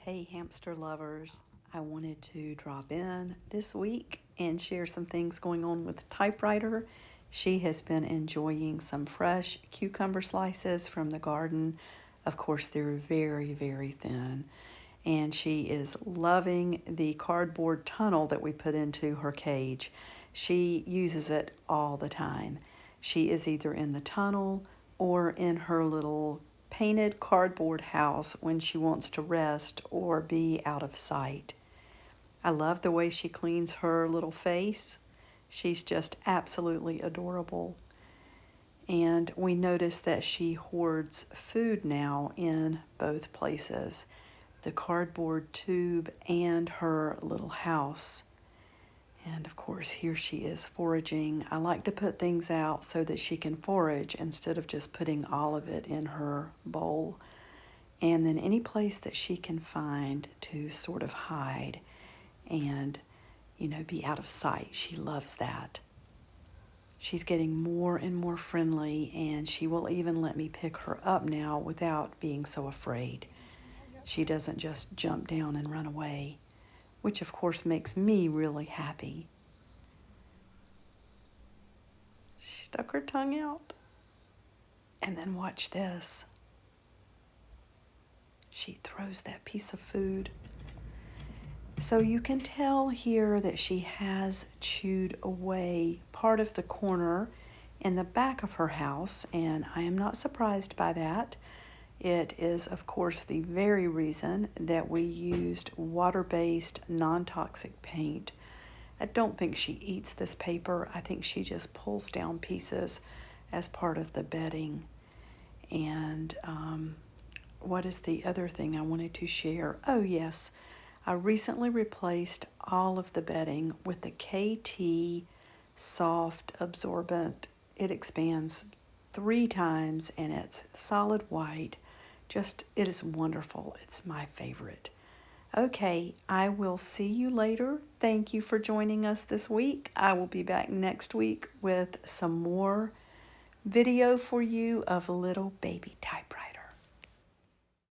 Hey hamster lovers, I wanted to drop in this week and share some things going on with Typewriter. She has been enjoying some fresh cucumber slices from the garden. Of course, they're very, very thin. And she is loving the cardboard tunnel that we put into her cage. She uses it all the time. She is either in the tunnel or in her little painted cardboard house when she wants to rest or be out of sight. I love the way she cleans her little face. She's just absolutely adorable. And we notice that she hoards food now in both places, the cardboard tube and her little house. And of course, here she is foraging. I like to put things out so that she can forage instead of just putting all of it in her bowl. And then any place that she can find to sort of hide and, be out of sight. She loves that. She's getting more and more friendly, and she will even let me pick her up now without being so afraid. She doesn't just jump down and run away, which of course makes me really happy. She stuck her tongue out. And then watch this. She throws that piece of food. So you can tell here that she has chewed away part of the corner in the back of her house, and I am not surprised by that. It is, of course, the very reason that we used water-based, non-toxic paint. I don't think she eats this paper. I think she just pulls down pieces as part of the bedding. And what is the other thing I wanted to share? Oh, yes. I recently replaced all of the bedding with the KT Soft Absorbent. It expands 3 times and it's solid white. It is wonderful. It's my favorite. Okay, I will see you later. Thank you for joining us this week. I will be back next week with some more video for you of little baby Typewriter.